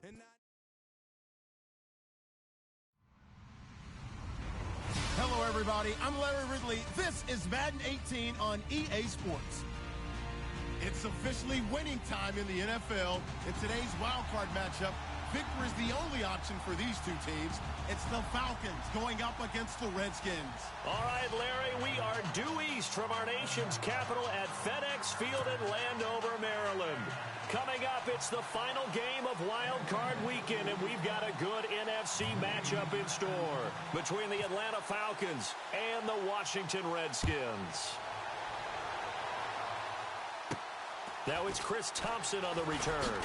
days. Hello, everybody. I'm Larry Ridley. This is Madden 18 on EA Sports. It's officially winning time in the NFL. In today's Wildcard matchup, victory is the only option for these two teams. It's the Falcons going up against the Redskins. All right, Larry, we are due east from our nation's capital at FedEx Field in Landover, Maryland. Coming up, it's the final game of Wildcard Weekend, and we've got a good NFC matchup in store between the Atlanta Falcons and the Washington Redskins. Now it's Chris Thompson on the return.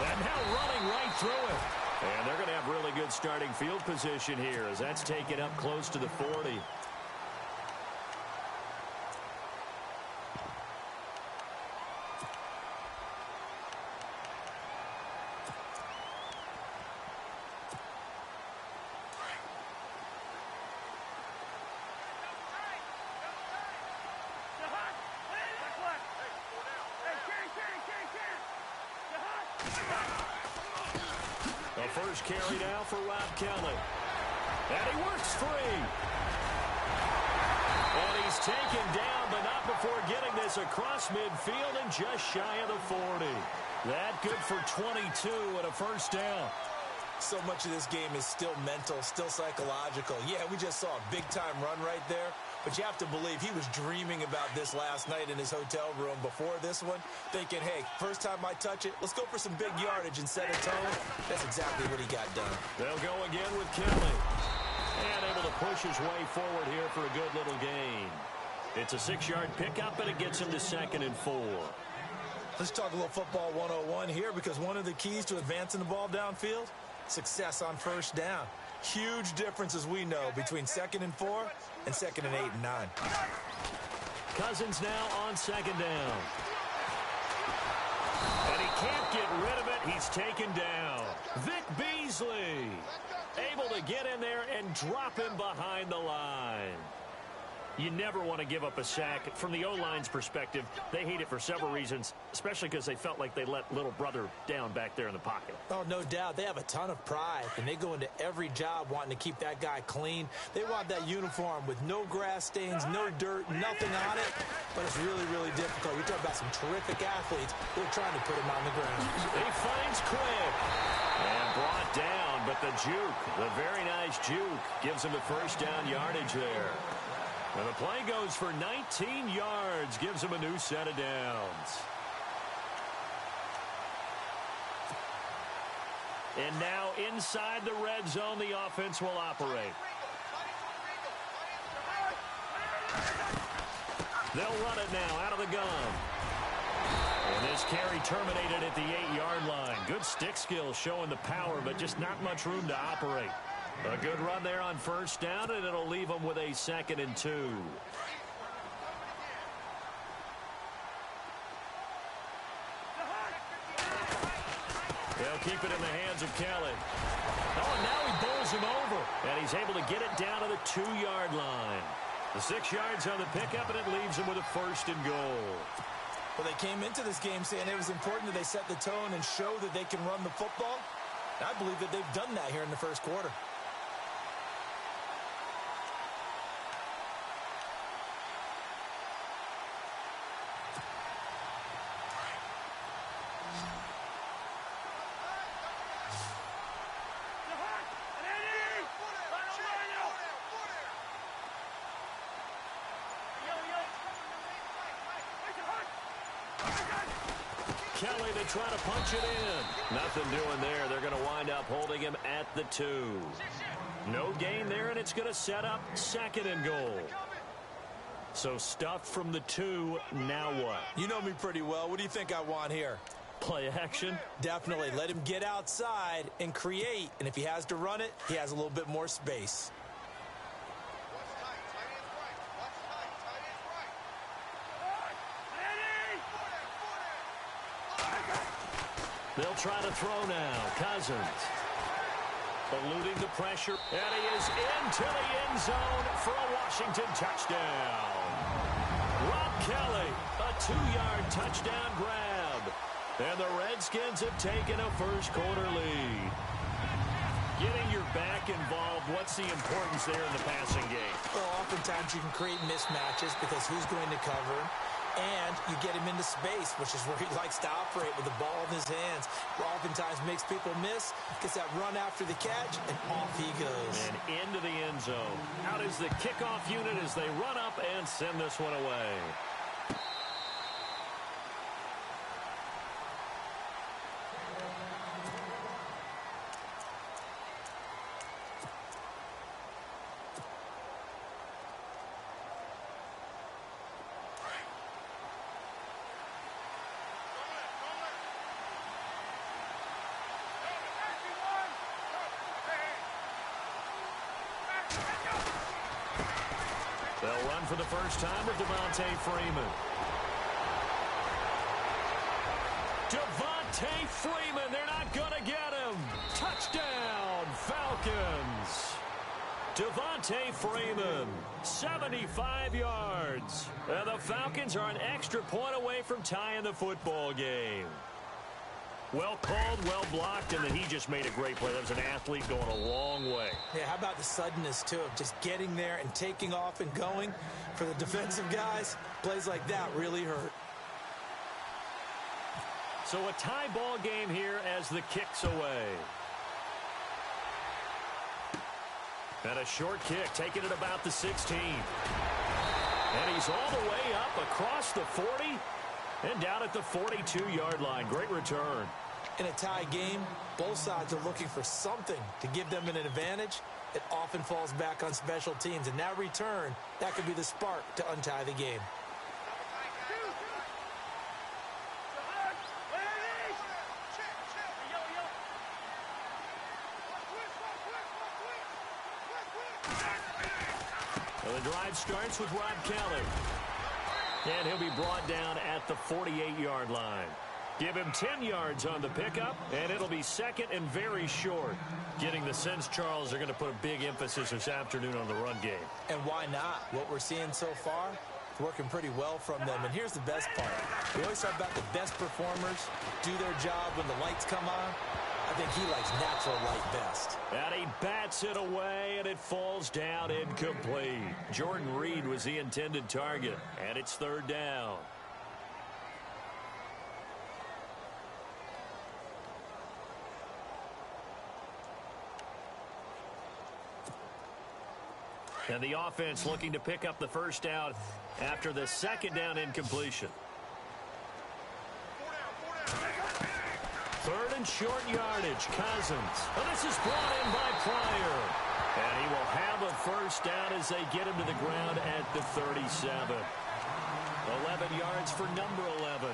And now running right through it. And they're going to have really good starting field position here as that's taken up close to the 40. The first carry now for Rob Kelly. And he works free. And he's taken down, but not before getting this across midfield and just shy of the 40. That good for 22 and a first down. So much of this game is still mental, still psychological. Yeah, we just saw a big-time run right there, but you have to believe he was dreaming about this last night in his hotel room before this one, thinking, hey, first time I touch it, let's go for some big yardage and set a tone. That's exactly what he got done. They'll go again with Kelly. And able to push his way forward here for a good little gain. It's a 6-yard pickup, and it gets him to 2nd and 4. Let's talk a little football 101 here, because one of the keys to advancing the ball downfield, success on first down. Huge difference, as we know, between 2nd and 4 and 2nd and 8 and 9. Cousins now on 2nd down. And he can't get rid of it. He's taken down. Vic Beasley able to get in there and drop him behind the line. You never want to give up a sack. From the O-line's perspective, they hate it for several reasons, especially because they felt like they let little brother down back there in the pocket. Oh, no doubt. They have a ton of pride, and they go into every job wanting to keep that guy clean. They want that uniform with no grass stains, no dirt, nothing on it, but it's really, really difficult. You're talking about some terrific athletes who are trying to put him on the ground. He finds Quick and brought down, but the juke, the very nice juke, gives him the first down yardage there. And the play goes for 19 yards, gives him a new set of downs. And now inside the red zone, the offense will operate. They'll run it now out of the gun. And this carry terminated at the 8-yard line. Good stick skill showing the power, but just not much room to operate. A good run there on first down, and it'll leave them with a 2nd and 2. They'll keep it in the hands of Kelly. Oh, and now he bowls him over, and he's able to get it down to the 2-yard line. The 6 yards on the pickup, and it leaves him with a 1st and goal. Well, they came into this game saying it was important that they set the tone and show that they can run the football. I believe that they've done that here in the first quarter. Kelly to try to punch it in. Nothing doing there. They're going to wind up holding him at the 2. No gain there, and it's going to set up 2nd and goal. So stuffed from the 2. Now what? You know me pretty well. What do you think I want here? Play action? Definitely. Let him get outside and create. And if he has to run it, he has a little bit more space. They'll try to throw now. Cousins eluding the pressure, and he is into the end zone for a Washington touchdown. Rob Kelly, a 2-yard touchdown grab. And the Redskins have taken a first-quarter lead. Getting your back involved, what's the importance there in the passing game? Well, oftentimes you can create mismatches because who's going to cover him? And you get him into space, which is where he likes to operate with the ball in his hands. Oftentimes makes people miss, gets that run after the catch, and off he goes. And into the end zone. Out is the kickoff unit as they run up and send this one away. They'll run for the first time with Devontae Freeman. Devontae Freeman, they're not going to get him. Touchdown, Falcons. Devontae Freeman, 75 yards. And the Falcons are an extra point away from tying the football game. Well called, well blocked, and then he just made a great play. That was an athlete going a long way. Yeah, how about the suddenness, too, of just getting there and taking off and going? For the defensive guys, plays like that really hurt. So a tie ball game here as the kick's away. And a short kick, taking it about the 16. And he's all the way up across the 40 and down at the 42-yard line. Great return. In a tie game, both sides are looking for something to give them an advantage. It often falls back on special teams. And that return, that could be the spark to untie the game. Well, the drive starts with Rob Kelly. And he'll be brought down at the 48-yard line. Give him 10 yards on the pickup, and it'll be second and very short. Getting the sense, Charles, are going to put a big emphasis this afternoon on the run game. And why not? What we're seeing so far, working pretty well from them. And here's the best part. We always talk about the best performers do their job when the lights come on. I think he likes natural light best. And he bats it away, and it falls down incomplete. Jordan Reed was the intended target, and it's third down. And the offense looking to pick up the first down after the second down incompletion. Third and short yardage, Cousins. And this is brought in by Pryor. And he will have a first down as they get him to the ground at the 37. 11 yards for number 11.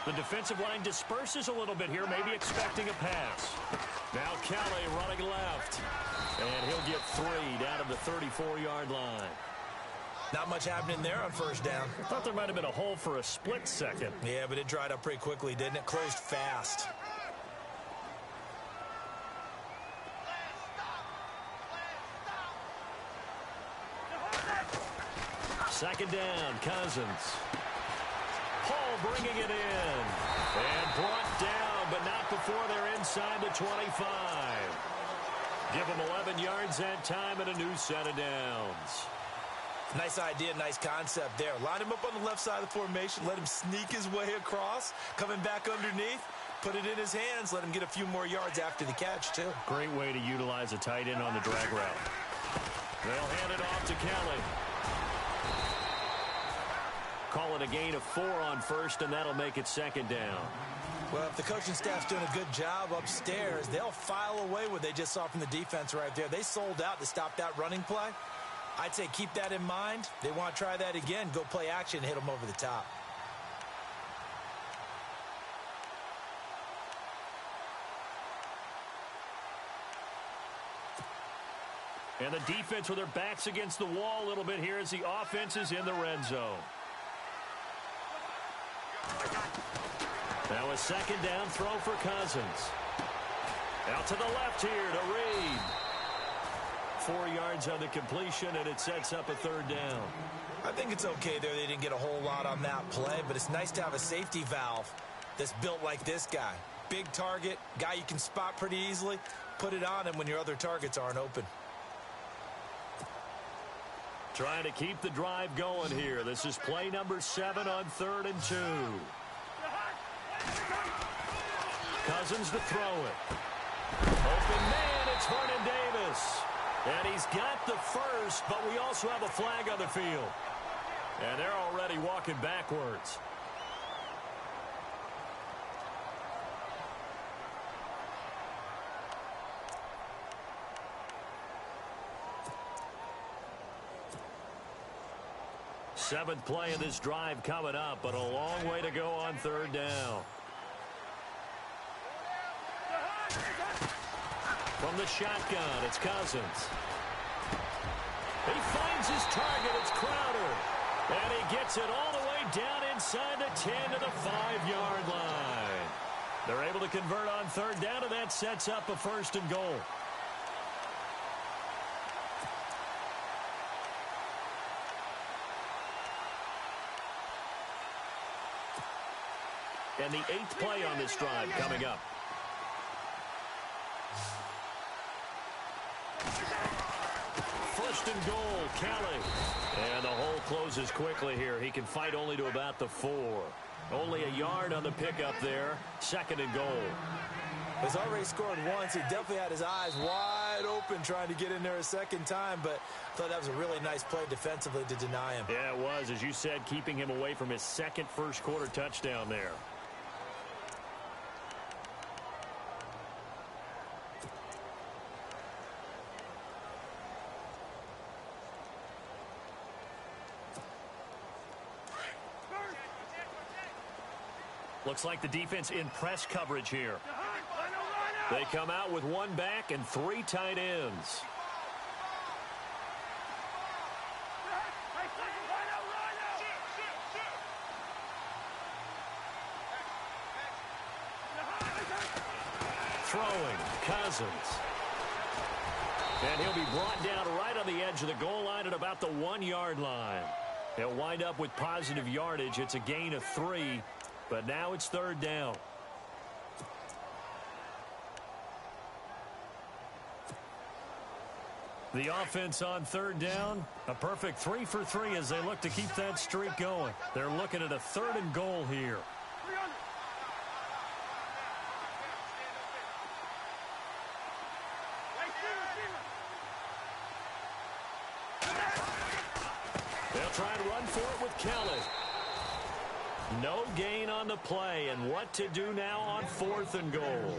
The defensive line disperses a little bit here, maybe expecting a pass. Now Kelly running left. And he'll get 3 down to the 34-yard line. Not much happening there on first down. I thought there might have been a hole for a split second. Yeah, but it dried up pretty quickly, didn't it? Closed fast. Second down, Cousins. Hall bringing it in. And brought down, but not before they're inside the 25. Give them 11 yards that time and a new set of downs. Nice idea, nice concept there. Line him up on the left side of the formation. Let him sneak his way across. Coming back underneath. Put it in his hands. Let him get a few more yards after the catch, too. Great way to utilize a tight end on the drag route. They'll hand it off to Kelly. Call it a gain of 4 on first, and that'll make it second down. Well, if the coaching staff's doing a good job upstairs, they'll file away what they just saw from the defense right there. They sold out to stop that running play. I'd say keep that in mind. They want to try that again. Go play action and hit them over the top. And the defense with their backs against the wall a little bit here as the offense is in the red zone. Now a second down throw for Cousins. Out to the left here to Reed. 4 yards on the completion, and it sets up a third down. I think it's okay there. They didn't get a whole lot on that play, but it's nice to have a safety valve that's built like this guy. Big target, guy you can spot pretty easily. Put it on him when your other targets aren't open. Trying to keep the drive going here. This is play number 7 on 3rd and 2. Cousins to throw it. Open man, it's Vernon Davis. And he's got the first, but we also have a flag on the field. And they're already walking backwards. Seventh play of this drive coming up, but a long way to go on 3rd down. From the shotgun, it's Cousins. He finds his target, it's Crowder. And he gets it all the way down inside the 10 to the 5-yard line. They're able to convert on 3rd down, and that sets up a 1st and goal. And the 8th play on this drive coming up. First and goal, Kelly. And the hole closes quickly here. He can fight only to about the 4. Only a yard on the pickup there. 2nd and goal. He's already scored once. He definitely had his eyes wide open trying to get in there a second time, but I thought that was a really nice play defensively to deny him. Yeah, it was. As you said, keeping him away from his second first-quarter touchdown there. Looks like the defense in press coverage here. They come out with 1 back and 3 tight ends. Throwing, Cousins. And he'll be brought down right on the edge of the goal line at about the 1-yard line. He'll wind up with positive yardage. It's a gain of 3. But now it's 3rd down. The offense on 3rd down, a perfect 3 for 3 as they look to keep that streak going. They're looking at a 3rd and goal here. They'll try and run for it with Kelly. No gain on the play, and what to do now on 4th and goal.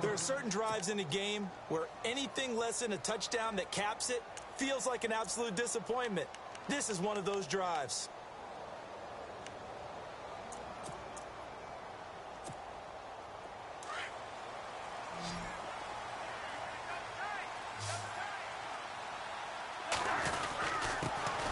There are certain drives in a game where anything less than a touchdown that caps it feels like an absolute disappointment. This is one of those drives.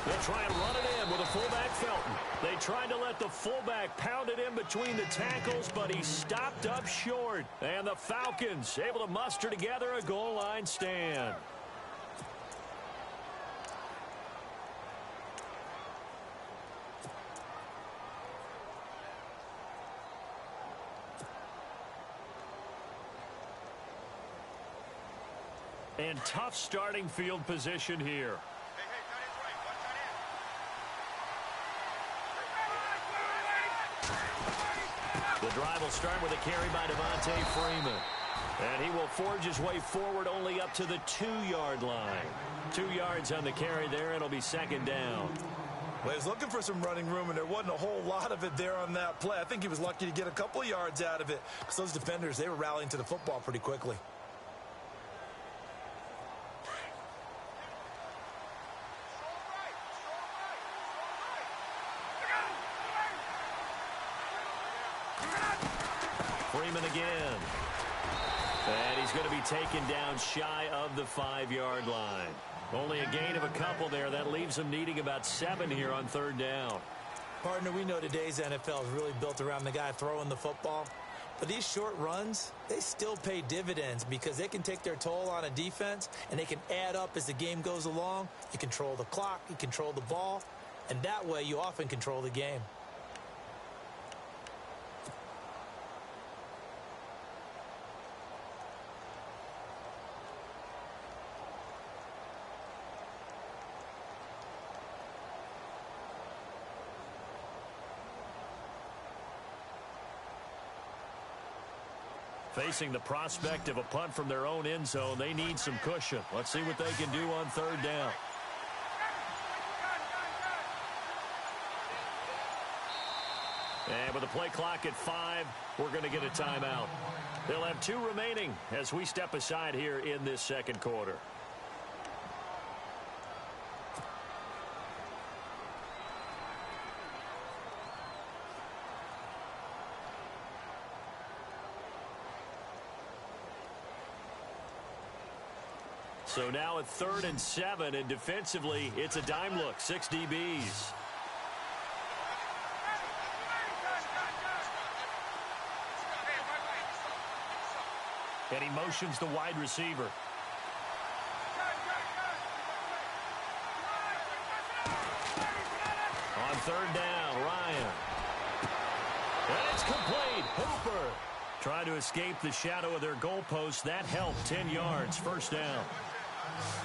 They'll try and run it in with a fullback, Felton. They tried to let the fullback pound it in between the tackles, but he stopped up short. And the Falcons able to muster together a goal line stand. And tough starting field position here. The drive will start with a carry by Devontae Freeman. And he will forge his way forward only up to the 2-yard line. 2 yards on the carry there. It'll be 2nd down. Well, he was looking for some running room, and there wasn't a whole lot of it there on that play. I think he was lucky to get a couple of yards out of it because those defenders, they were rallying to the football pretty quickly. Freeman again. And he's going to be taken down shy of the 5-yard line. Only a gain of a couple there. That leaves him needing about 7 here on 3rd down. Partner, we know today's NFL is really built around the guy throwing the football. But these short runs, they still pay dividends because they can take their toll on a defense, and they can add up as the game goes along. You control the clock, you control the ball, and that way you often control the game. Facing the prospect of a punt from their own end zone, they need some cushion. Let's see what they can do on third down. And with the play clock at 5, we're going to get a timeout. They'll have 2 remaining as we step aside here in this second quarter. So now at 3rd and 7, and defensively, it's a dime look, 6 DBs. And he motions the wide receiver. On 3rd down, Ryan. And it's complete. Hooper trying to escape the shadow of their goalpost. That helped. 10 yards, first down.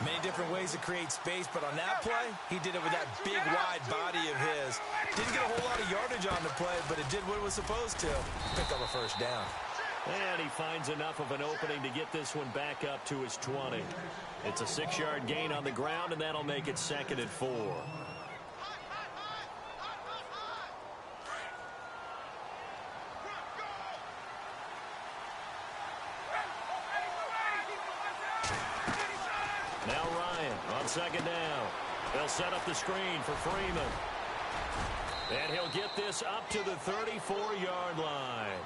Many different ways to create space, but on that play, he did it with that big, wide body of his. Didn't get a whole lot of yardage on the play, but it did what it was supposed to. Pick up a first down. And he finds enough of an opening to get this one back up to his 20. It's a 6-yard gain on the ground, and that'll make it 2nd and 4. Now Ryan on 2nd down. They'll set up the screen for Freeman. And he'll get this up to the 34-yard line.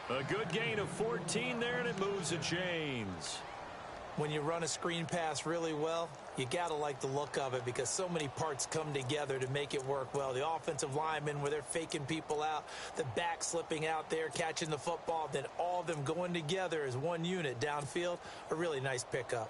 A good gain of 14 there, and it moves and chains. When you run a screen pass really well, you got to like the look of it because so many parts come together to make it work well. The offensive linemen, where they're faking people out, the back slipping out there, catching the football, then all of them going together as one unit downfield. A really nice pickup.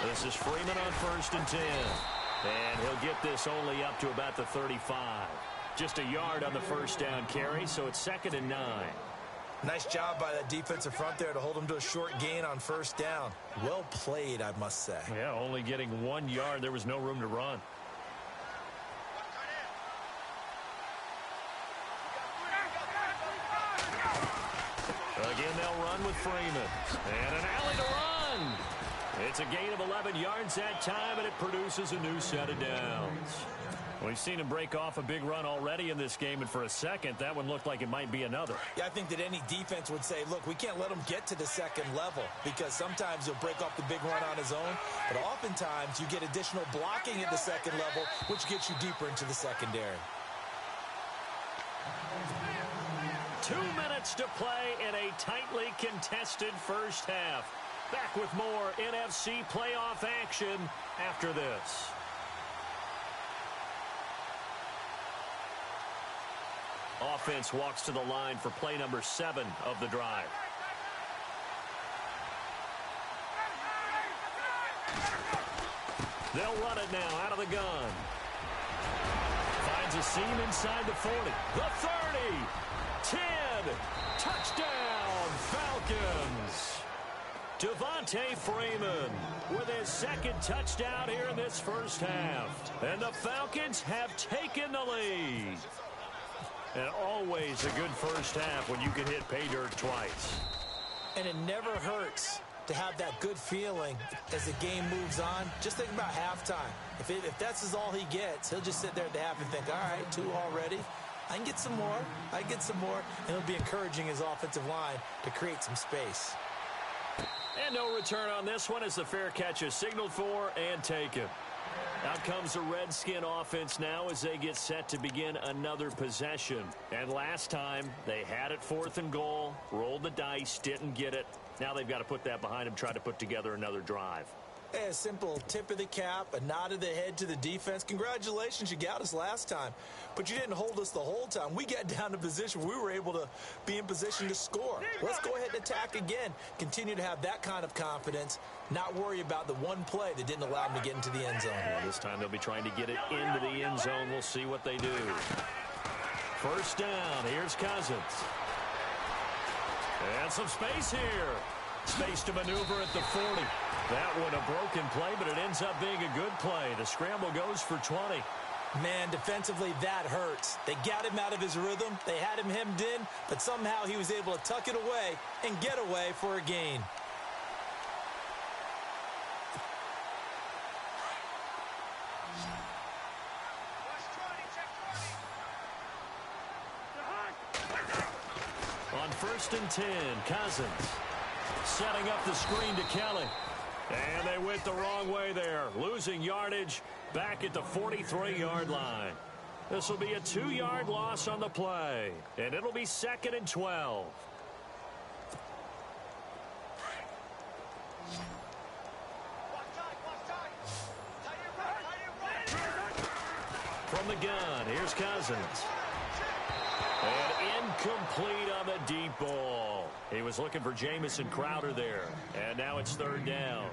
This is Freeman on 1st and 10. And he'll get this only up to about the 35. Just a yard on the first down carry, so it's 2nd and 9. Nice job by that defensive front there to hold him to a short gain on first down. Well played, I must say. Yeah, only getting 1 yard. There was no room to run. Again, they'll run with Freeman. And an alley to run. It's a gain of 11 yards that time, and it produces a new set of downs. We've seen him break off a big run already in this game, and for a second, that one looked like it might be another. Yeah, I think that any defense would say, look, we can't let him get to the second level because sometimes he'll break off the big run on his own, but oftentimes you get additional blocking at the second level, which gets you deeper into the secondary. 2 minutes to play in a tightly contested first half. Back with more NFC playoff action after this. Offense walks to the line for play number 7 of the drive. They'll run it now out of the gun. Finds a seam inside the 40. The 30. 10. Touchdown, Falcons. Devontae Freeman with his 2nd touchdown here in this first half. And the Falcons have taken the lead. And always a good first half when you can hit pay dirt twice. And it never hurts to have that good feeling as the game moves on. Just think about halftime. If that's all he gets, he'll just sit there at the half and think, all right, 2 already. I can get some more. I can get some more. And he'll be encouraging his offensive line to create some space. And no return on this one as the fair catch is signaled for and taken. Out comes the Redskin offense now as they get set to begin another possession. And last time, they had it 4th and goal, rolled the dice, didn't get it. Now they've got to put that behind them, try to put together another drive. Hey, a simple tip of the cap, a nod of the head to the defense. Congratulations, you got us last time. But you didn't hold us the whole time. We got down to position where we were able to be in position to score. Let's go ahead and attack again. Continue to have that kind of confidence. Not worry about the one play that didn't allow them to get into the end zone. Well, this time they'll be trying to get it into the end zone. We'll see what they do. First down. Here's Cousins. And some space here. Space to maneuver at the 40. That one a broken play, but it ends up being a good play. The scramble goes for 20. Man, defensively, that hurts. They got him out of his rhythm. They had him hemmed in, but somehow he was able to tuck it away and get away for a gain. On 1st and 10, Cousins setting up the screen to Kelly. And they went the wrong way there, losing yardage back at the 43-yard line. This will be a 2-yard loss on the play, and it'll be 2nd and 12. From the gun, here's Cousins. And incomplete on the deep ball. He was looking for Jamison Crowder there. And now it's 3rd down.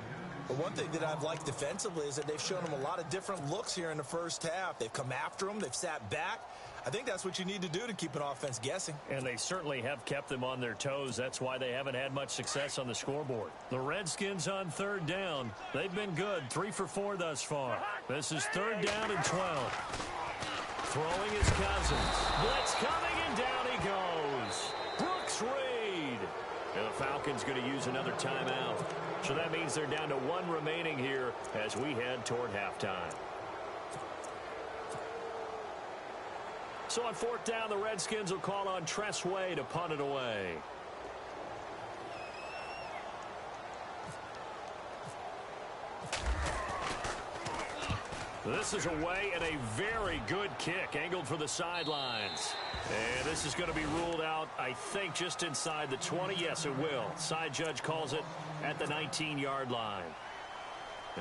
But one thing that I've liked defensively is that they've shown him a lot of different looks here in the first half. They've come after him. They've sat back. I think that's what you need to do to keep an offense guessing. And they certainly have kept them on their toes. That's why they haven't had much success on the scoreboard. The Redskins on 3rd down. They've been good. 3 for 4 thus far. This is 3rd down and 12. Throwing is Cousins. Blitz coming, and down he goes. Brooks Reed. And the Falcons going to use another timeout. So that means they're down to 1 remaining here as we head toward halftime. So on 4th down, the Redskins will call on Tress Way to punt it away. This is away and a very good kick angled for the sidelines. And this is going to be ruled out, I think, just inside the 20. Yes, it will. Side judge calls it at the 19-yard line.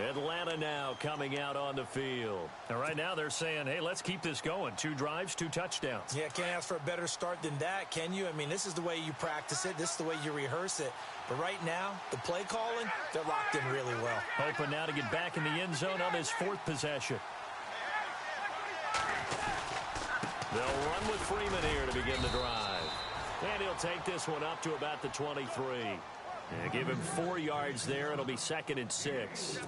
Atlanta now coming out on the field. And right now they're saying, hey, let's keep this going. 2 drives, 2 touchdowns. Yeah, can't ask for a better start than that, can you? I mean, this is the way you practice it. This is the way you rehearse it. But right now, the play calling, they're locked in really well. Hoping now to get back in the end zone on his 4th possession. They'll run with Freeman here to begin the drive. And he'll take this one up to about the 23. And give him 4 yards there. It'll be 2nd and 6.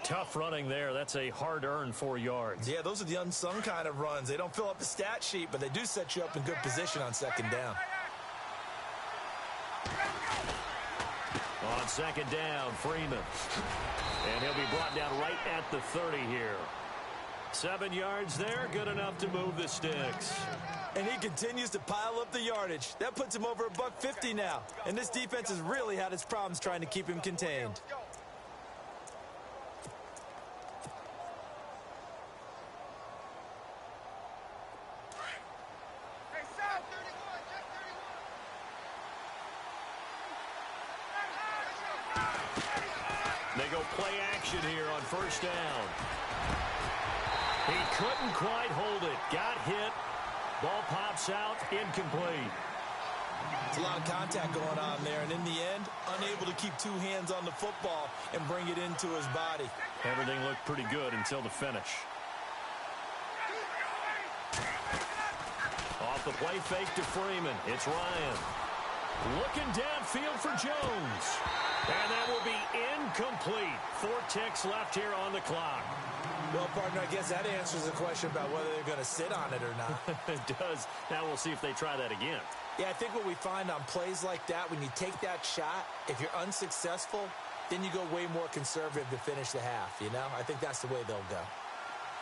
Tough running there. That's a hard-earned 4 yards. Yeah, those are the unsung kind of runs. They don't fill up the stat sheet, but they do set you up in good position on 2nd down. On 2nd down, Freeman. And he'll be brought down right at the 30 here. 7 yards there, good enough to move the sticks. And he continues to pile up the yardage. That puts him over $150 now. And this defense has really had its problems trying to keep him contained. They go play action here on 1st down. He couldn't quite hold it. Got hit. Ball pops out. Incomplete. It's a lot of contact going on there. And in the end, unable to keep 2 hands on the football and bring it into his body. Everything looked pretty good until the finish. Off the play fake to Freeman. It's Ryan. Looking downfield for Jones. And that will be incomplete. 4 ticks left here on the clock. Well, partner, I guess that answers the question about whether they're going to sit on it or not. It does. Now we'll see if they try that again. Yeah, I think what we find on plays like that, when you take that shot, if you're unsuccessful, then you go way more conservative to finish the half, you know? I think that's the way they'll go.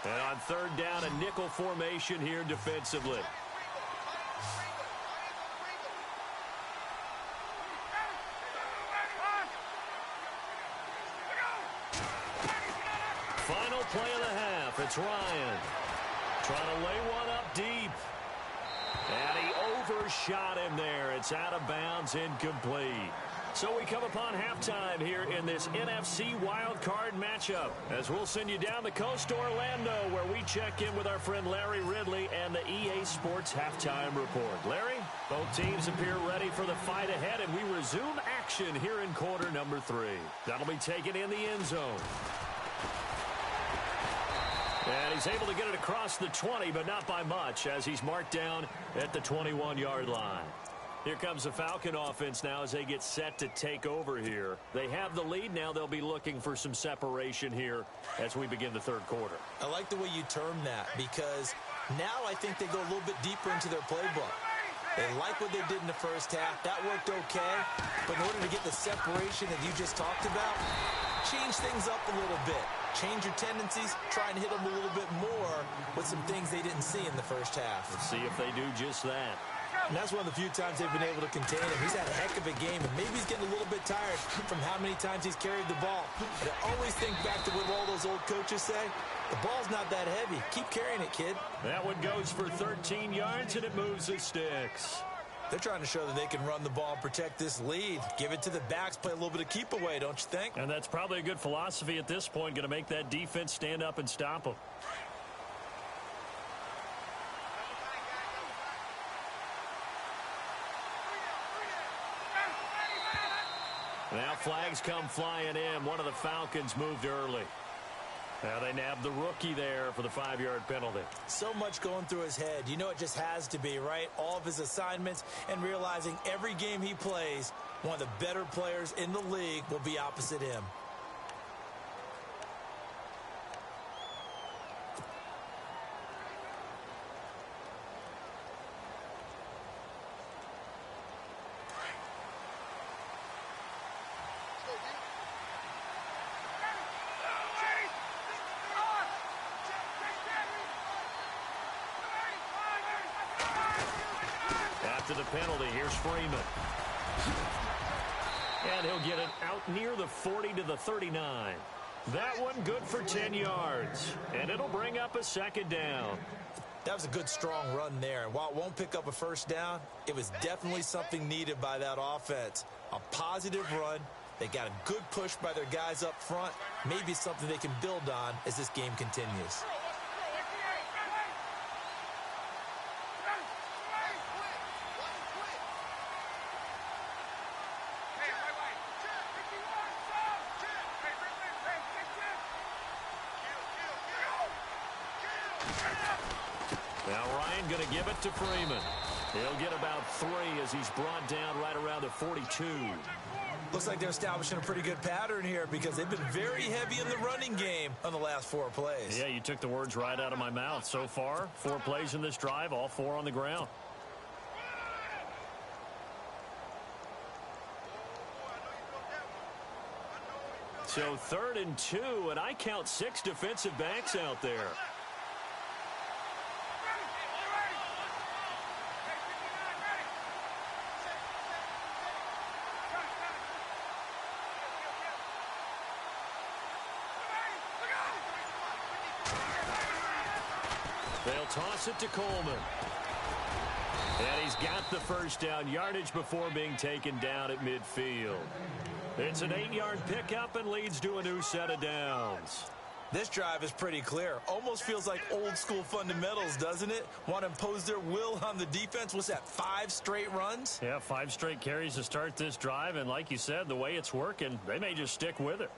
And on 3rd down, a nickel formation here defensively. Final play of the half. It's Ryan trying to lay one up deep. And he overshot him there. It's out of bounds, incomplete. So we come upon halftime here in this NFC Wildcard matchup, as we'll send you down the coast to Orlando, where we check in with our friend Larry Ridley and the EA Sports Halftime Report. Larry, both teams appear ready for the fight ahead, and we resume action here in quarter number 3. That'll be taken in the end zone. And he's able to get it across the 20, but not by much, as he's marked down at the 21-yard line. Here comes the Falcon offense now as they get set to take over here. They have the lead. Now they'll be looking for some separation here as we begin the third quarter. I like the way you term that, because now I think they go a little bit deeper into their playbook. They like what they did in the first half. That worked okay. But in order to get the separation that you just talked about, change things up a little bit. Change your tendencies. Try and hit them a little bit more with some things they didn't see in the first half. Let's see if they do just that. And that's one of the few times they've been able to contain him. He's had a heck of a game, and maybe he's getting a little bit tired from how many times he's carried the ball. But I always think back to what all those old coaches say. The ball's not that heavy. Keep carrying it, kid. That one goes for 13 yards, and it moves the sticks. They're trying to show that they can run the ball and protect this lead. Give it to the backs, play a little bit of keep away, don't you think? And that's probably a good philosophy at this point, going to make that defense stand up and stop them. Now flags come flying in. One of the Falcons moved early. Now they nabbed the rookie there for the 5-yard penalty. So much going through his head. You know it just has to be, right? All of his assignments and realizing every game he plays, one of the better players in the league will be opposite him. The penalty. Here's Freeman. And he'll get it out near the 40 to the 39. That one good for 10 yards. And it'll bring up a second down. That was a good, strong run there. And while it won't pick up a first down, it was definitely something needed by that offense. A positive run. They got a good push by their guys up front. Maybe something they can build on as this game continues. Now Ryan going to give it to Freeman. He'll get about 3 as he's brought down right around the 42. Looks like they're establishing a pretty good pattern here, because they've been very heavy in the running game on the last 4 plays. Yeah, you took the words right out of my mouth. So far, 4 plays in this drive, all 4 on the ground. So 3rd and 2, and I count 6 defensive backs out there. They'll toss it to Coleman. And he's got the first down, yardage before being taken down at midfield. It's an 8-yard pickup and leads to a new set of downs. This drive is pretty clear. Almost feels like old school fundamentals, doesn't it? Want to impose their will on the defense. What's that, 5 straight runs? Yeah, 5 straight carries to start this drive. And like you said, the way it's working, they may just stick with it.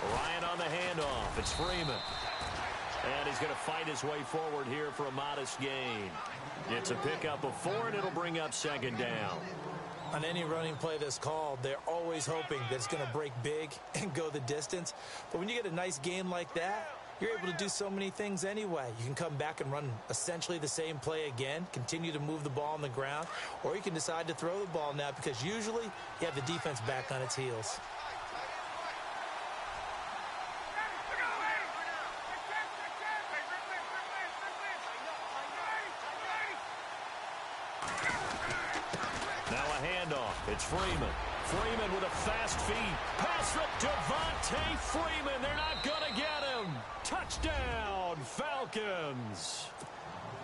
Ryan on the handoff. It's Freeman. And he's going to fight his way forward here for a modest gain. It's a pickup of 4, and it'll bring up second down. On any running play that's called, they're always hoping that it's going to break big and go the distance. But when you get a nice gain like that, you're able to do so many things anyway. You can come back and run essentially the same play again, continue to move the ball on the ground, or you can decide to throw the ball now, because usually you have the defense back on its heels. It's Freeman. Freeman with a fast feed. Pass from Devontae Freeman. They're not going to get him. Touchdown, Falcons.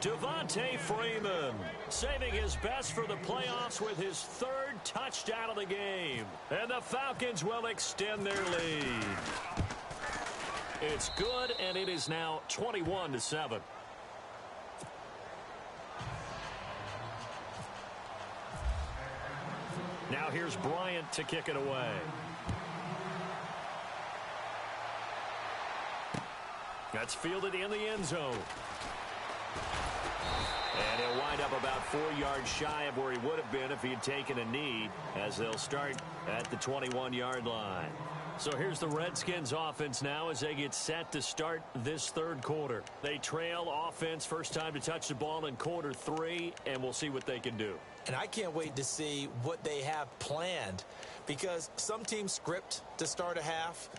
Devontae Freeman saving his best for the playoffs with his third touchdown of the game. And the Falcons will extend their lead. It's good, and it is now 21-7. Now here's Bryant to kick it away. That's fielded in the end zone. And he'll wind up about 4 yards shy of where he would have been if he had taken a knee, as they'll start at the 21-yard line. So here's the Redskins offense now as they get set to start this third quarter. They trail offense, first time to touch the ball in quarter 3, and we'll see what they can do. And I can't wait to see what they have planned, because some teams script to start a half.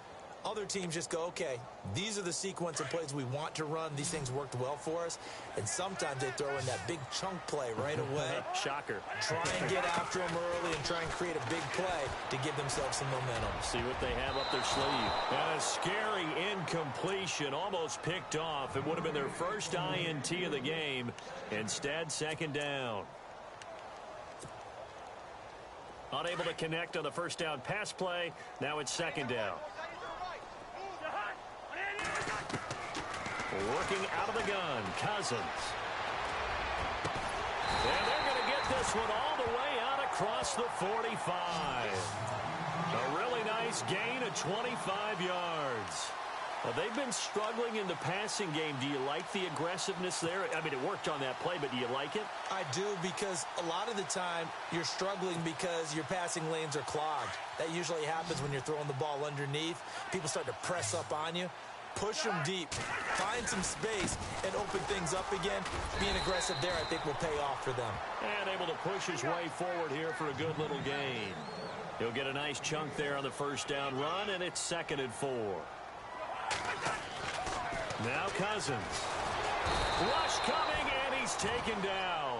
Other teams just go, okay, these are the sequence of plays we want to run. These things worked well for us. And sometimes they throw in that big chunk play right away. Shocker. Try and get after them early and try and create a big play to give themselves some momentum. See what they have up their sleeve. And a scary incompletion, almost picked off. It would have been their first INT of the game. Instead, second down. Unable to connect on the first down pass play. Now it's second down. Working out of the gun, Cousins. And they're going to get this one all the way out across the 45. A really nice gain of 25 yards. Well, they've been struggling in the passing game. Do you like the aggressiveness there? I mean, it worked on that play, but do you like it? I do, because a lot of the time you're struggling because your passing lanes are clogged. That usually happens when you're throwing the ball underneath. People start to press up on you. Push them deep. Find some space and open things up again. Being aggressive there, I think, will pay off for them. And able to push his way forward here for a good little gain. He'll get a nice chunk there on the first down run, and it's 2nd and 4. Now Cousins. Rush coming, and he's taken down.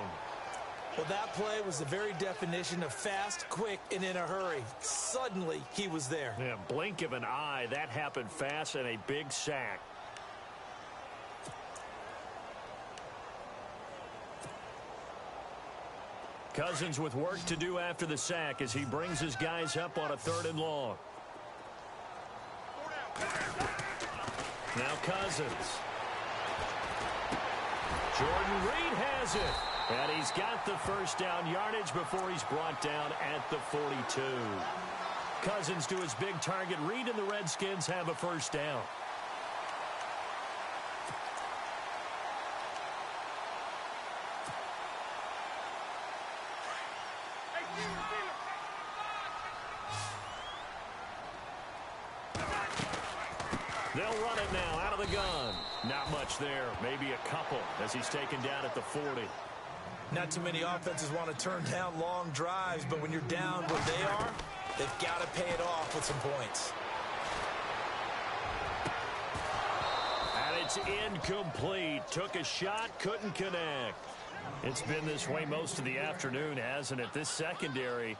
Well, that play was the very definition of fast, quick, and in a hurry. Suddenly, he was there. Yeah, blink of an eye. That happened fast, and a big sack. Cousins with work to do after the sack as he brings his guys up on a 3rd and long. Now Cousins. Jordan Reed has it. And he's got the first down yardage before he's brought down at the 42. Cousins to his big target. Reed and the Redskins have a first down. They'll run it now out of the gun. Not much there. Maybe a couple as he's taken down at the 40. Not too many offenses want to turn down long drives, but when you're down where they are, they've got to pay it off with some points. And it's incomplete. Took a shot, couldn't connect. It's been this way most of the afternoon, hasn't it? This secondary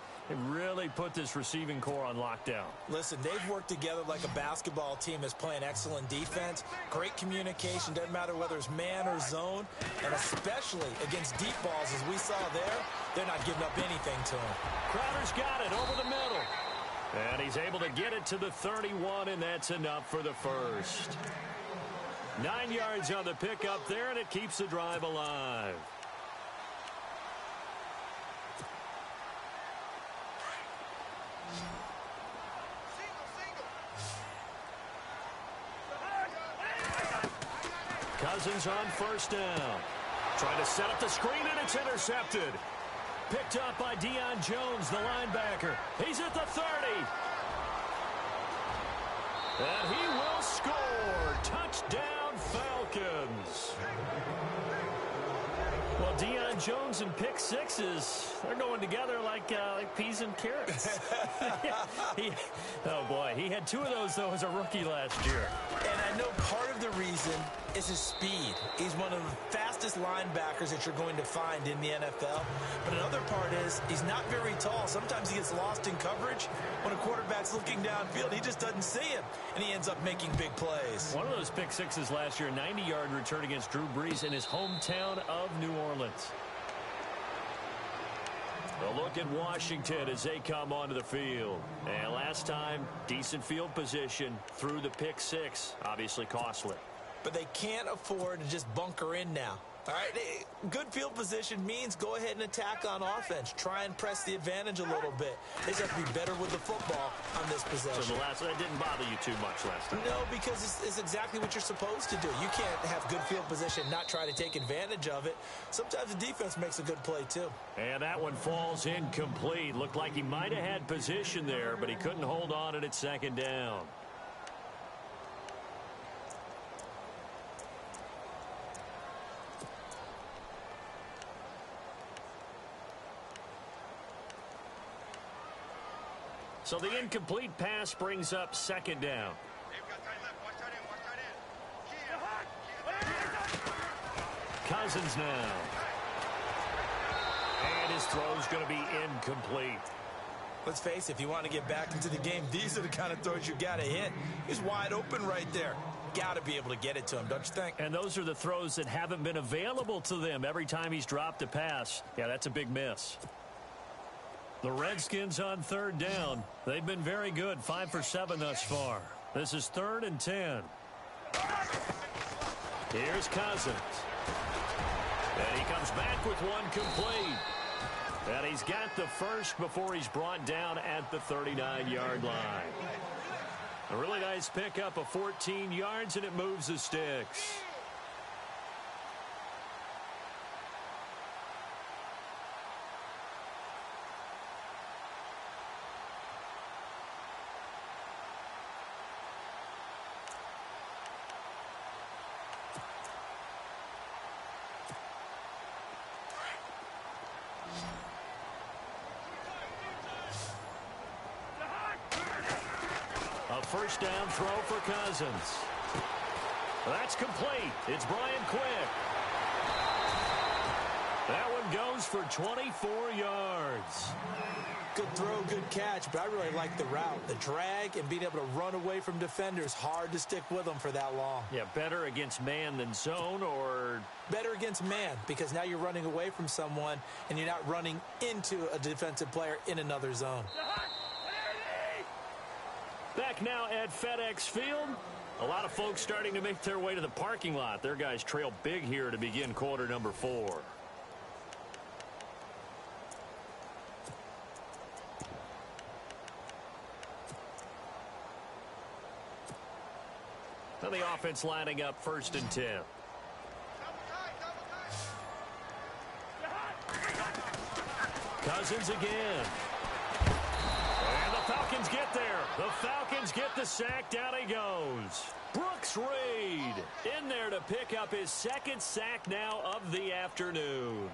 really put this receiving core on lockdown. Listen, they've worked together like a basketball team that's playing excellent defense. Great communication, doesn't matter whether it's man or zone. And especially against deep balls, as we saw there, they're not giving up anything to them. Crowder's got it over the middle. And he's able to get it to the 31, and that's enough for the first. 9 yards on the pickup there, and it keeps the drive alive. Cousins on first down. Trying to set up the screen, and it's intercepted. Picked up by Deion Jones, the linebacker. He's at the 30. And he will score. Touchdown, Falcons. Well, Deion Jones and pick sixes, they're going together like peas and carrots. Oh, boy. He had 2 of those, though, as a rookie last year. And I know part of the reason is his speed. He's one of the fastest linebackers that you're going to find in the NFL. But another part is he's not very tall. Sometimes he gets lost in coverage. When a quarterback's looking downfield, he just doesn't see him, and he ends up making big plays. One of those pick sixes last year, 90-yard return against Drew Brees in his hometown of New Orleans. A look at Washington as they come onto the field. And last time, decent field position through the pick six. Obviously costly. But they can't afford to just bunker in now. All right, good field position means go ahead and attack on offense. Try and press the advantage a little bit. They just have to be better with the football on this possession. So that didn't bother you too much last time? No, because it's exactly what you're supposed to do. You can't have good field position, not try to take advantage of it. Sometimes the defense makes a good play, too. And that one falls incomplete. Looked like he might have had position there, but he couldn't hold on at second down. So the incomplete pass brings up second down. Cousins now. And his throw's going to be incomplete. Let's face it, if you want to get back into the game, these are the kind of throws you got to hit. He's wide open right there. Got to be able to get it to him, don't you think? And those are the throws that haven't been available to them every time he's dropped a pass. Yeah, that's a big miss. The Redskins on third down. They've been very good, 5 for 7 thus far. This is 3rd and 10. Here's Cousins. And he comes back with one complete. And he's got the first before he's brought down at the 39-yard line. A really nice pickup of 14 yards, and it moves the sticks. A first down throw for Cousins. That's complete. It's Brian Quick. That one goes for 24 yards. Good throw, good catch, but I really like the route. The drag and being able to run away from defenders, hard to stick with them for that long. Yeah, better against man than zone, or? Better against man, because now you're running away from someone and you're not running into a defensive player in another zone. Back now at FedEx Field. A lot of folks starting to make their way to the parking lot. Their guys trail big here to begin quarter number 4. And the offense lining up 1st and 10. Cousins again. And the Falcons get there. The Falcons get the sack. Down he goes. Brooks Reed in there to pick up his 2nd sack now of the afternoon.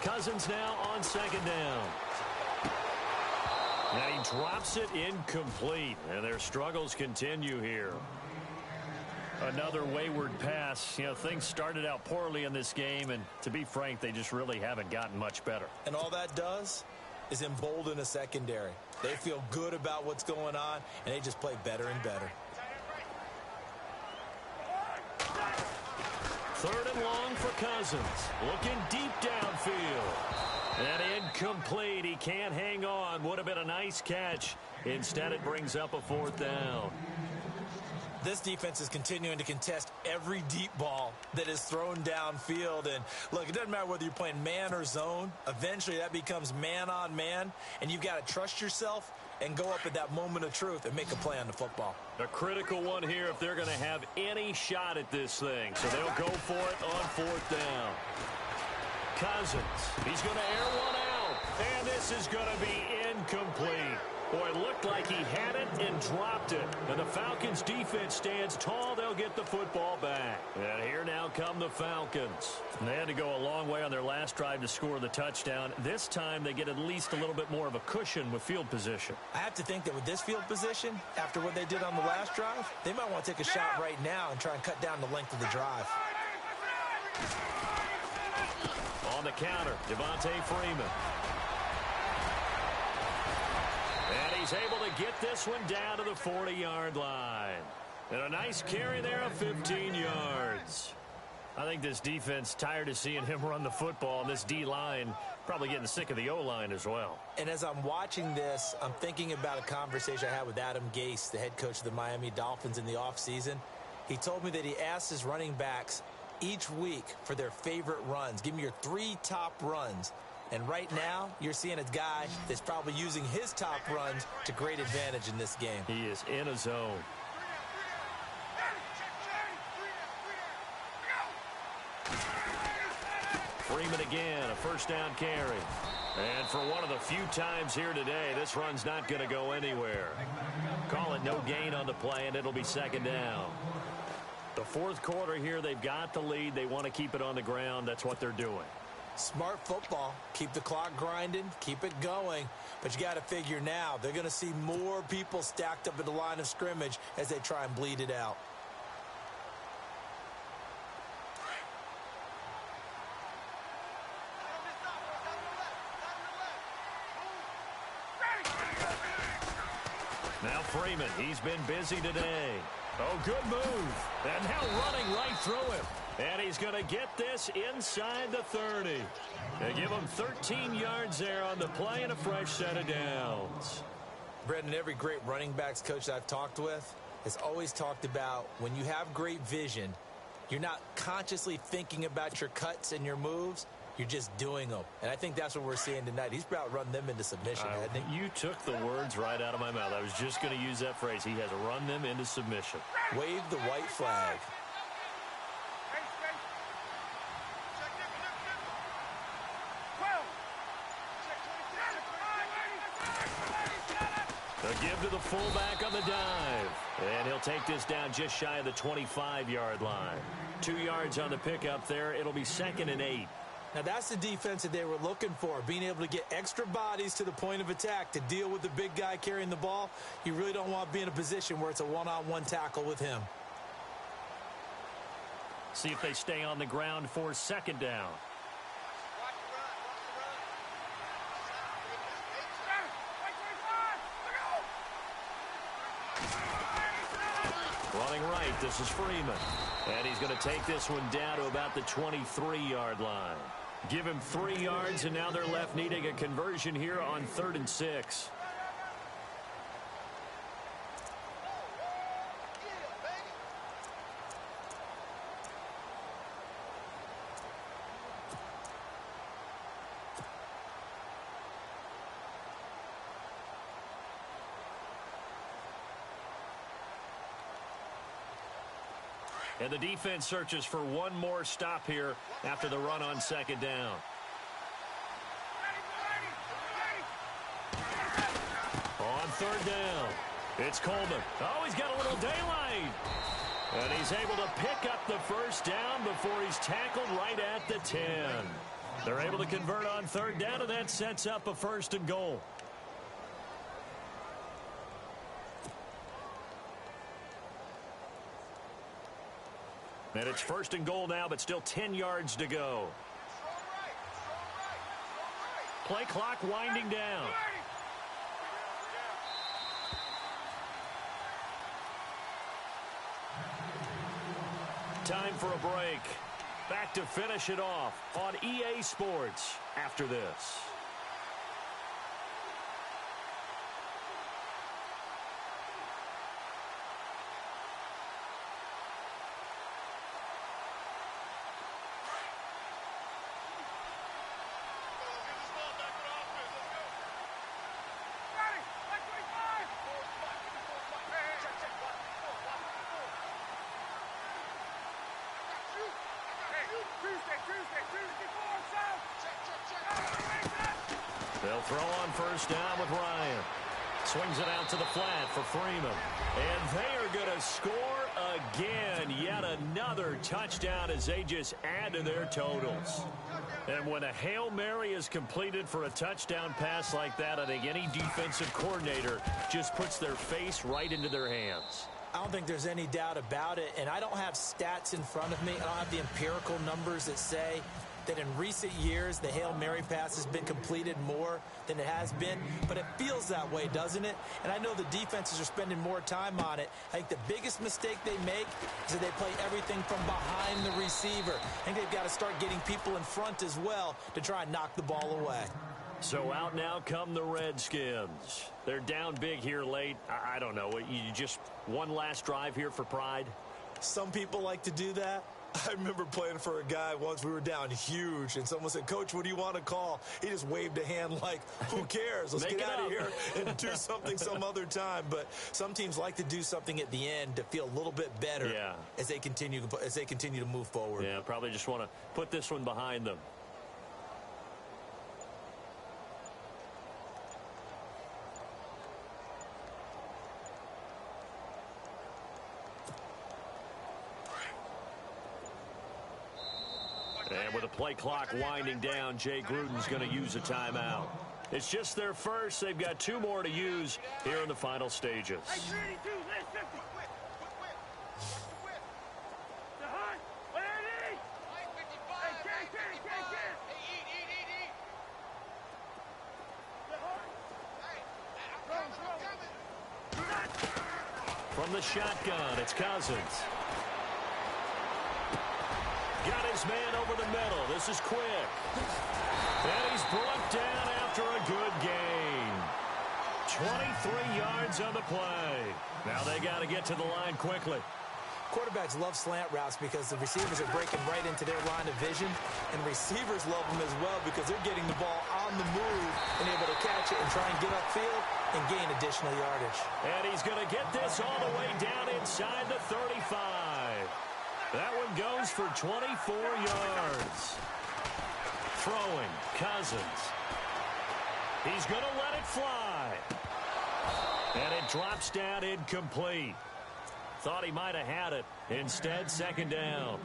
Cousins now on 2nd down. And he drops it incomplete. And their struggles continue here. Another wayward pass. You know, things started out poorly in this game, and to be frank, they just really haven't gotten much better. And all that does is embolden a secondary. They feel good about what's going on, and they just play better and better. 3rd and long for Cousins. Looking deep downfield. And incomplete. He can't hang on. Would have been a nice catch. Instead, it brings up a 4th down. This defense is continuing to contest every deep ball that is thrown downfield. And, look, it doesn't matter whether you're playing man or zone. Eventually, that becomes man-on-man, and you've got to trust yourself and go up at that moment of truth and make a play on the football. A critical one here if they're going to have any shot at this thing. So they'll go for it on 4th down. Cousins, he's going to air one out. And this is going to be incomplete. Boy, it looked like he had it and dropped it. And the Falcons defense stands tall. They'll get the football back. And here now come the Falcons. And they had to go a long way on their last drive to score the touchdown. This time they get at least a little bit more of a cushion with field position. I have to think that with this field position, after what they did on the last drive, they might want to take a shot right now and try and cut down the length of the drive. On the counter, Devontae Freeman. And he's able to get this one down to the 40-yard line. And a nice carry there of 15 yards. I think this defense tired of seeing him run the football, and this D-line probably getting sick of the O-line as well. And as I'm watching this, I'm thinking about a conversation I had with Adam Gase, the head coach of the Miami Dolphins in the offseason. He told me that he asked his running backs each week for their favorite runs. Give me your 3 top runs. And right now, you're seeing a guy that's probably using his top runs to great advantage in this game. He is in a zone. Freeman again, a 1st down carry. And for one of the few times here today, this run's not going to go anywhere. Call it no gain on the play, and it'll be 2nd down. The 4th quarter here, they've got the lead. They want to keep it on the ground. That's what they're doing. Smart football. Keep the clock grinding. Keep it going. But you got to figure now, they're going to see more people stacked up at the line of scrimmage as they try and bleed it out. Now Freeman, he's been busy today. Oh, good move. And now running right through him. And he's going to get this inside the 30. They give him 13 yards there on the play and a fresh set of downs. Brendan, every great running backs coach I've talked with has always talked about when you have great vision, you're not consciously thinking about your cuts and your moves. You're just doing them. And I think that's what we're seeing tonight. He's about to run them into submission, hasn't he? You took the words right out of my mouth. I was just going to use that phrase. He has run them into submission. Wave the white flag. A give to the fullback on the dive. And he'll take this down just shy of the 25-yard line. 2 yards on the pickup there. It'll be 2nd and 8. Now, that's the defense that they were looking for, being able to get extra bodies to the point of attack to deal with the big guy carrying the ball. You really don't want to be in a position where it's a one-on-one tackle with him. See if they stay on the ground for 2nd down. Running right, this is Freeman. And he's going to take this one down to about the 23-yard line. Give him 3 yards, and now they're left needing a conversion here on 3rd and 6. And the defense searches for one more stop here after the run on 2nd down. On 3rd down, it's Coleman. Oh, he's got a little daylight. And he's able to pick up the 1st down before he's tackled right at the 10. They're able to convert on 3rd down, and that sets up a 1st and goal. And it's 1st and goal now, but still 10 yards to go. Play clock winding down. Time for a break. Back to finish it off on EA Sports after this. throw on first down with Ryan. Swings it out to the flat for Freeman. And they are going to score again. Yet another touchdown as they just add to their totals. And when a Hail Mary is completed for a touchdown pass like that, I think any defensive coordinator just puts their face right into their hands. I don't think there's any doubt about it, and I don't have stats in front of me. I don't have the empirical numbers that say that in recent years the Hail Mary pass has been completed more than it has been, but it feels that way, doesn't it? And I know the defenses are spending more time on it. I think the biggest mistake they make is that they play everything from behind the receiver. I think they've got to start getting people in front as well to try and knock the ball away. So out now come the Redskins. They're down big here late. I don't know. You just one last drive here for pride? Some people like to do that. I remember playing for a guy once. We were down huge, and someone said, "Coach, what do you want to call?" He just waved a hand like, who cares? Let's get out of here and do something some other time. But some teams like to do something at the end to feel a little bit better as they continue to move forward. Yeah, probably just want to put this one behind them. And with the play clock winding down, Jay Gruden's going to use a timeout. It's just their first. They've got 2 more to use here in the final stages. From the shotgun, it's Cousins. Got his man over the middle. This is quick. And he's brought down after a good gain. 23 yards on the play. Now they got to get to the line quickly. Quarterbacks love slant routes because the receivers are breaking right into their line of vision, and receivers love them as well because they're getting the ball on the move and able to catch it and try and get upfield and gain additional yardage. And he's going to get this all the way down inside the 35. That one goes for 24 yards. Throwing, Cousins. He's going to let it fly. And it drops down incomplete. Thought he might have had it. Instead, second down.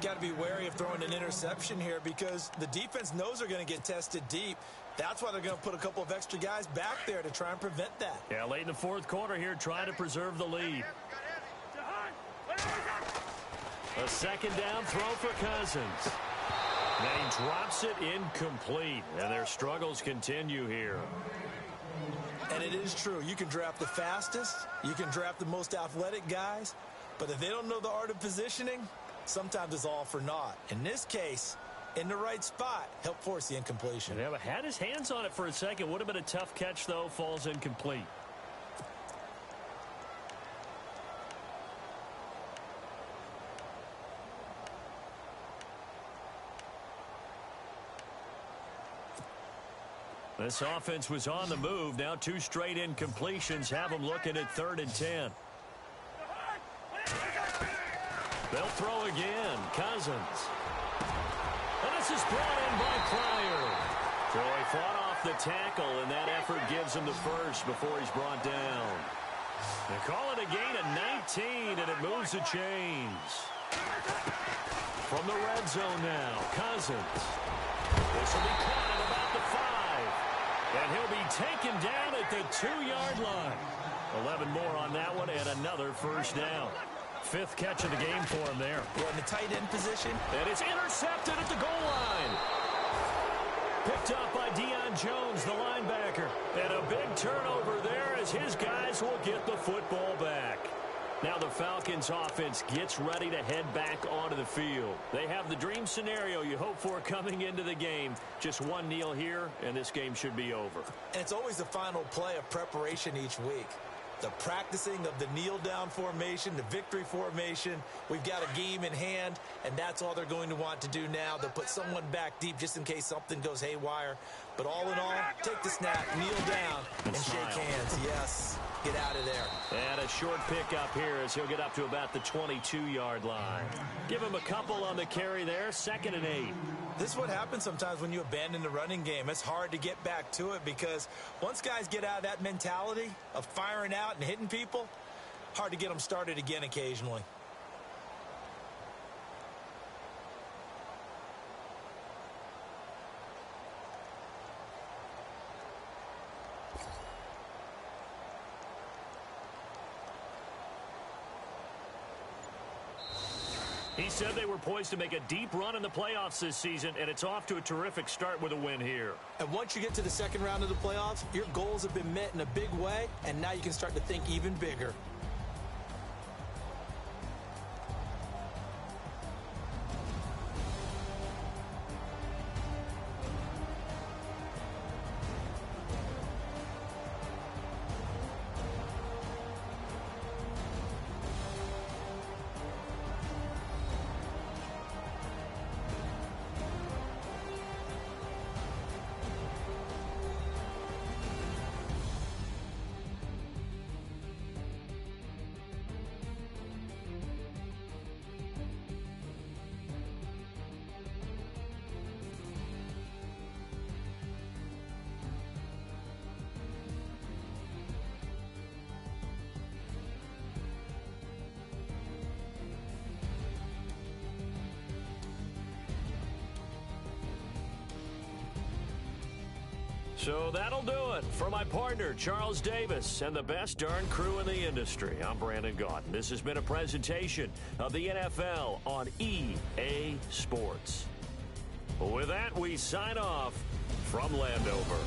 Got to be wary of throwing an interception here because the defense knows they're going to get tested deep. That's why they're going to put a couple of extra guys back there to try and prevent that. Yeah, late in the fourth quarter here, trying to preserve the lead. A second down throw for Cousins. And he drops it incomplete. And their struggles continue here. And it is true. You can draft the fastest. You can draft the most athletic guys. But if they don't know the art of positioning, sometimes it's all for naught. In this case, in the right spot, help force the incompletion. Yeah, but had his hands on it for a second. Would have been a tough catch, though. Falls incomplete. This offense was on the move. Now 2 straight incompletions have them looking at 3rd and 10. They'll throw again. Cousins. And this is brought in by Pryor. So he fought off the tackle, and that effort gives him the first before he's brought down. They call it a gain of 19, and it moves the chains. From the red zone now, Cousins. This will be caught at about the 5. And he'll be taken down at the 2-yard line. 11 more on that one and another first down. 5th catch of the game for him there. Yeah, in the tight end position. And it's intercepted at the goal line. Picked up by Deion Jones, the linebacker. And a big turnover there as his guys will get the football back. Now the Falcons offense gets ready to head back onto the field. They have the dream scenario you hope for coming into the game. Just one kneel here, and this game should be over. And it's always the final play of preparation each week. The practicing of the kneel-down formation, the victory formation. We've got a game in hand, and that's all they're going to want to do now. They'll put someone back deep just in case something goes haywire. But all in all, take the snap, kneel down, and shake hands. Yes. Get out of there. And a short pickup here as he'll get up to about the 22-yard line. Give him a couple on the carry there, 2nd and 8. This is what happens sometimes when you abandon the running game. It's hard to get back to it because once guys get out of that mentality of firing out and hitting people, hard to get them started again occasionally. He said they were poised to make a deep run in the playoffs this season, and it's off to a terrific start with a win here. And once you get to the second round of the playoffs, your goals have been met in a big way, and now you can start to think even bigger. So that'll do it. For my partner, Charles Davis, and the best darn crew in the industry, I'm Brandon Gaudin. This has been a presentation of the NFL on EA Sports. With that, we sign off from Landover.